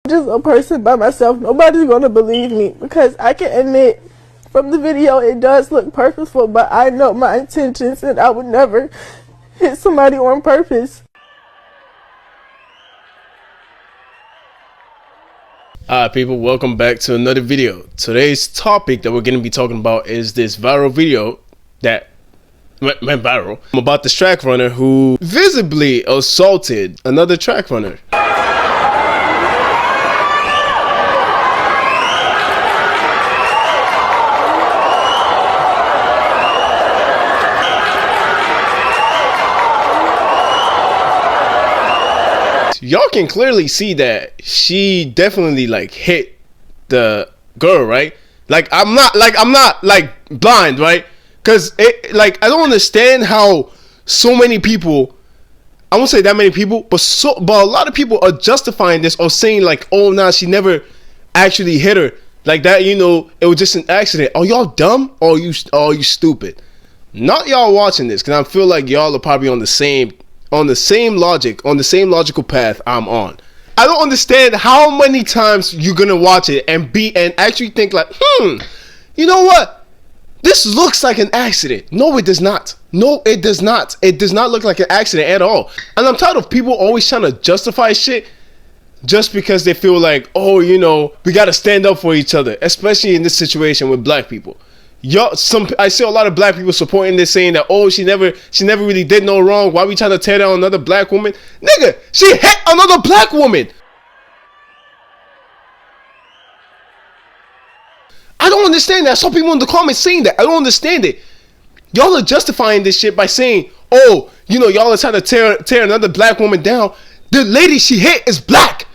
Just a person by myself. Nobody's gonna believe me because I can admit from the video it does look purposeful, but I know my intentions and I would never hit somebody on purpose. Alright people, welcome back to another video. Today's topic that we're going to be talking about is this viral video that went viral about this track runner who visibly assaulted another track runner. Y'all can clearly see that she definitely like hit the girl, right? Like I'm not like blind, right? Cause it like I don't understand how so many people, I won't say that many people, but a lot of people are justifying this or saying like, oh nah, she never actually hit her like that, you know, it was just an accident. Are y'all dumb or are you stupid? Not y'all watching this, cause I feel like y'all are probably on the same logical path I'm on. I don't understand how many times you're gonna watch it and actually think like, you know what? This looks like an accident. No, it does not. No, it does not. It does not look like an accident at all. And I'm tired of people always trying to justify shit just because they feel like, oh, you know, we gotta stand up for each other, especially in this situation with black people. I see a lot of black people supporting this, saying that, oh, she never really did no wrong. Why we trying to tear down another black woman? Nigga, she hit another black woman. I don't understand that. I saw people in the comments saying that. I don't understand it. Y'all are justifying this shit by saying, oh, you know, y'all are trying to tear another black woman down. The lady she hit is black.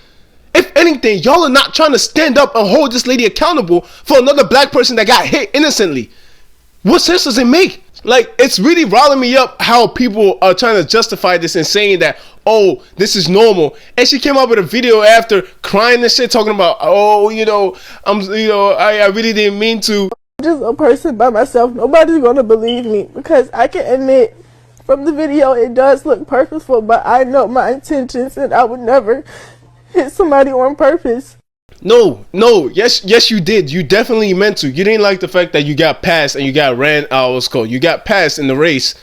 If anything, y'all are not trying to stand up and hold this lady accountable for another black person that got hit innocently. What sense does it make? Like, it's really riling me up how people are trying to justify this and saying that, oh, this is normal. And she came up with a video after crying and shit, talking about, oh, you know, I really didn't mean to. Just a person by myself. Nobody's gonna believe me because I can admit from the video it does look purposeful, but I know my intentions and I would never hit somebody on purpose. No, yes you did. You definitely meant to. You didn't like the fact that you got passed and you got you got passed in the race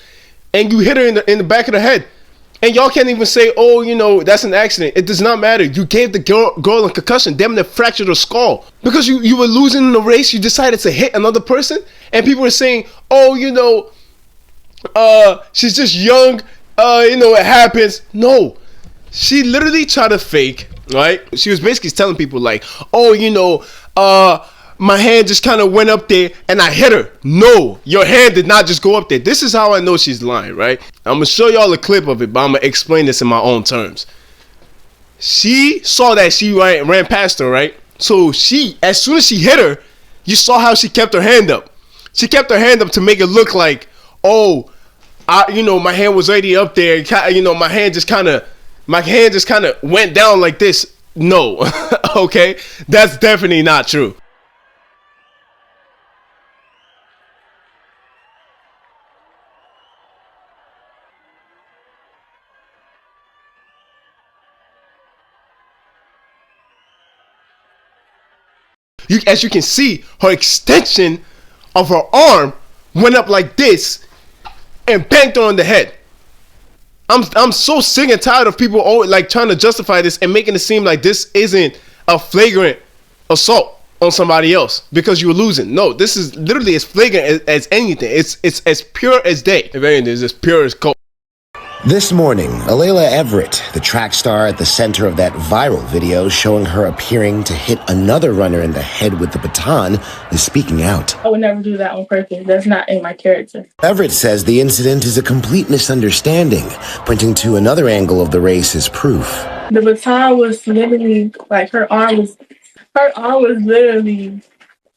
and you hit her in the back of the head. And y'all can't even say, oh, you know, that's an accident. It does not matter. You gave the girl a concussion, damn near fractured her skull. Because you were losing in the race, you decided to hit another person, and people were saying, oh, you know, she's just young, you know, it happens. No. She literally tried to fake, right? She was basically telling people like, oh, you know, my hand just kind of went up there and I hit her. No, your hand did not just go up there. This is how I know she's lying, right? I'm going to show y'all a clip of it, but I'm going to explain this in my own terms. She saw that she ran past her, right? So as soon as she hit her, you saw how she kept her hand up. She kept her hand up to make it look like, oh, you know, my hand was already up there. You know, my hand just kind of went down like this. No, okay? That's definitely not true. As you can see, her extension of her arm went up like this and banged her on the head. I'm so sick and tired of people always like trying to justify this and making it seem like this isn't a flagrant assault on somebody else because you were losing. No, this is literally as flagrant as anything. It's as pure as day. If anything, it's as pure as cold. This morning, Alayla Everett, the track star at the center of that viral video showing her appearing to hit another runner in the head with the baton, is speaking out. I would never do that on purpose. That's not in my character. Everett says the incident is a complete misunderstanding, pointing to another angle of the race as proof. The baton was literally, like, her arm was literally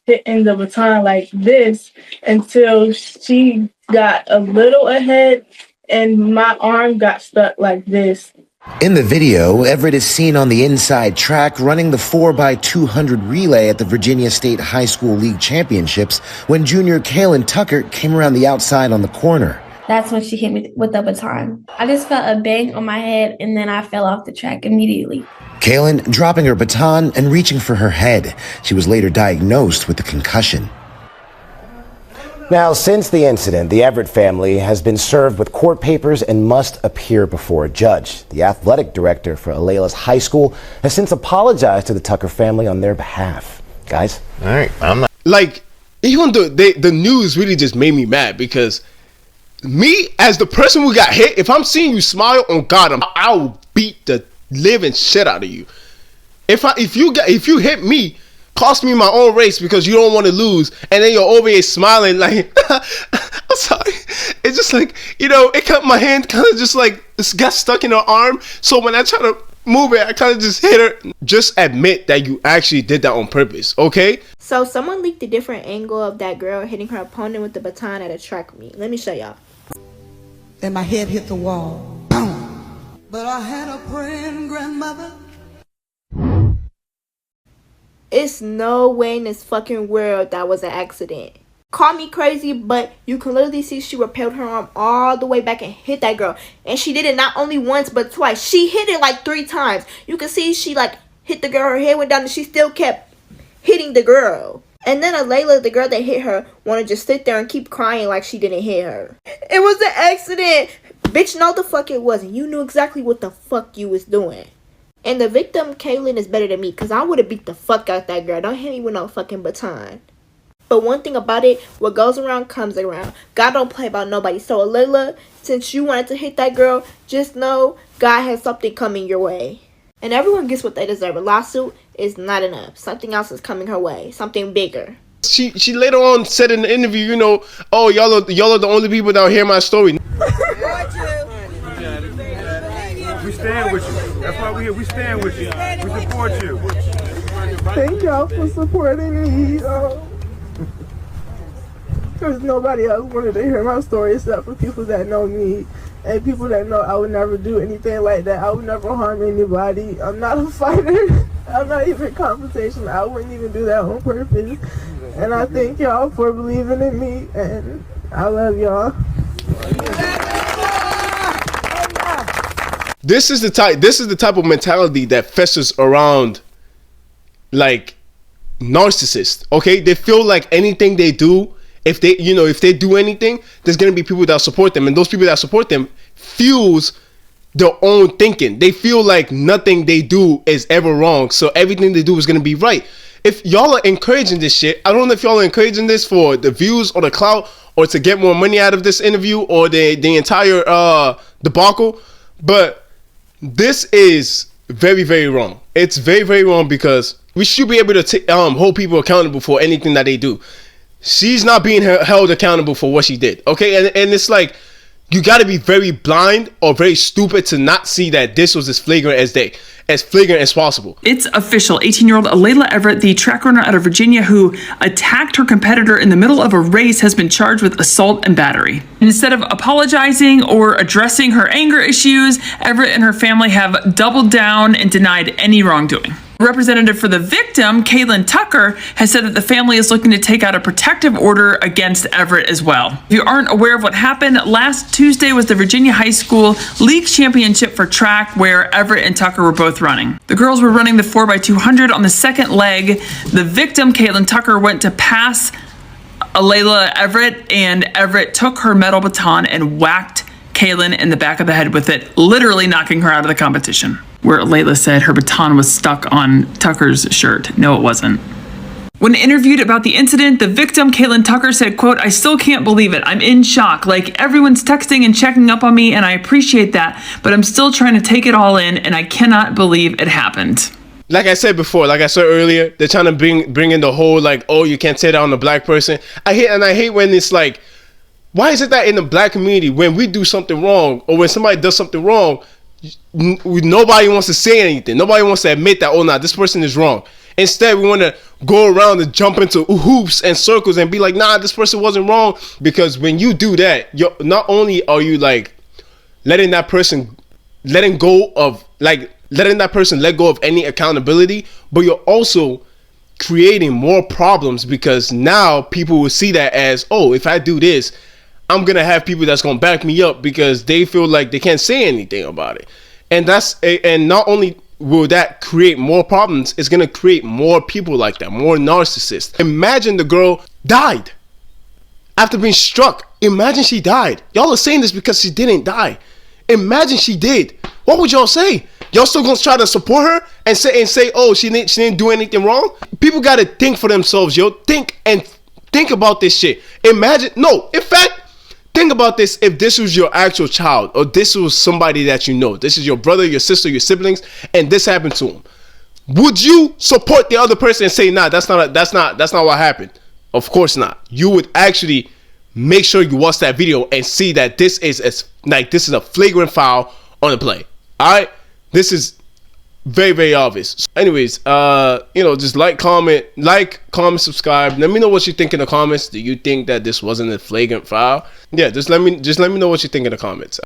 hitting the baton like this until she got a little ahead and my arm got stuck like this. In the video, Everett is seen on the inside track running the 4x200 relay at the Virginia State High School League Championships when junior Kaylin Tucker came around the outside on the corner. That's when she hit me with the baton. I just felt a bang on my head and then I fell off the track immediately. Kaylin dropping her baton and reaching for her head. She was later diagnosed with a concussion. Now, since the incident, the Everett family has been served with court papers and must appear before a judge. The athletic director for Alayla's high school has since apologized to the Tucker family on their behalf. Guys? All right, I'm not. Like, even the news really just made me mad because me, as the person who got hit, if I'm seeing you smile, on God, I'll beat the living shit out of you. If you hit me, cost me my own race because you don't want to lose, and then you're over here smiling like I'm sorry. It's just like, it cut my hand, kind of just like it got stuck in her arm. So when I try to move it, I kind of just hit her. Just admit that you actually did that on purpose, okay? So someone leaked a different angle of that girl hitting her opponent with the baton at a track meet. Let me show y'all. And my head hit the wall. Boom. But I had a praying grandmother. It's no way in this fucking world that was an accident. Call me crazy, but you can literally see she repelled her arm all the way back and hit that girl. And she did it not only once, but twice. She hit it like 3 times. You can see she like hit the girl, her head went down, and she still kept hitting the girl. And then Alayla, the girl that hit her, wanted to just sit there and keep crying like she didn't hit her. It was an accident. Bitch, no the fuck it wasn't. You knew exactly what the fuck you was doing. And the victim, Kaylin, is better than me because I would have beat the fuck out that girl. Don't hit me with no fucking baton. But one thing about it, what goes around comes around. God don't play about nobody. So Alayla, since you wanted to hit that girl, just know God has something coming your way. And everyone gets what they deserve. A lawsuit is not enough. Something else is coming her way. Something bigger. She later on said in the interview, oh, y'all are the only people that hear my story. We stand with you. That's why we're here. We stand with you. We support you. Thank y'all for supporting me. Because nobody else wanted to hear my story except for people that know me and people that know I would never do anything like that. I would never harm anybody. I'm not a fighter. I'm not even confrontational. I wouldn't even do that on purpose. And I thank y'all for believing in me, and I love y'all. This is the type of mentality that festers around like narcissists. Okay, they feel like anything they do, if they do anything, there's gonna be people that support them, and those people that support them fuels their own thinking. They feel like nothing they do is ever wrong, so everything they do is gonna be right. If y'all are encouraging this shit, I don't know if y'all are encouraging this for the views or the clout or to get more money out of this interview or the entire debacle, but this is very, very wrong. It's very, very wrong because we should be able to hold people accountable for anything that they do. She's not being held accountable for what she did, okay? And it's like, you got to be very blind or very stupid to not see that this was as flagrant as possible. It's official. 18-year-old Alayla Everett, the track runner out of Virginia who attacked her competitor in the middle of a race, has been charged with assault and battery. And instead of apologizing or addressing her anger issues, Everett and her family have doubled down and denied any wrongdoing. Representative for the victim, Kaylin Tucker, has said that the family is looking to take out a protective order against Everett as well. If you aren't aware of what happened, last Tuesday was the Virginia High School League Championship for track where Everett and Tucker were both running. The girls were running the 4x200 on the second leg. The victim, Kaylin Tucker, went to pass Alayla Everett, and Everett took her metal baton and whacked Kaylin in the back of the head with it, literally knocking her out of the competition. Where Alayla said her baton was stuck on Tucker's shirt. No, it wasn't. When interviewed about the incident, the victim, Kaylin Tucker, said, quote, "I still can't believe it. I'm in shock. Like, everyone's texting and checking up on me, and I appreciate that, but I'm still trying to take it all in, and I cannot believe it happened." Like I said before, like I said earlier, they're trying to bring in the whole, like, oh, you can't say that on a black person. I hate when it's like, why is it that in the black community, when we do something wrong, or when somebody does something wrong, nobody wants to say anything. Nobody wants to admit that, oh, nah, this person is wrong. Instead, we want to go around and jump into hoops and circles and be like, nah, this person wasn't wrong. Because when you do that, you're not only are you like letting that person let go of any accountability, but you're also creating more problems, because now people will see that as, oh, if I do this, I'm gonna have people that's gonna back me up because they feel like they can't say anything about it. And not only will that create more problems? It's gonna create more people like that, more narcissists. Imagine the girl died after being struck. Imagine she died. Y'all are saying this because she didn't die. Imagine she did. What would y'all say? Y'all still gonna try to support her and say, oh, she didn't do anything wrong? People gotta think for themselves, yo. Think about this shit. Imagine, no, in fact, think about this. If this was your actual child, or this was somebody that you know, this is your brother, your sister, your siblings, and this happened to him, would you support the other person and say, nah, that's not what happened? Of course not. You would actually make sure you watch that video and see that this is a flagrant foul on the play. All right, this is very, very obvious. Anyways, just like, comment, subscribe. Let me know what you think in the comments. Do you think that this wasn't a flagrant foul? Yeah, just let me know what you think in the comments.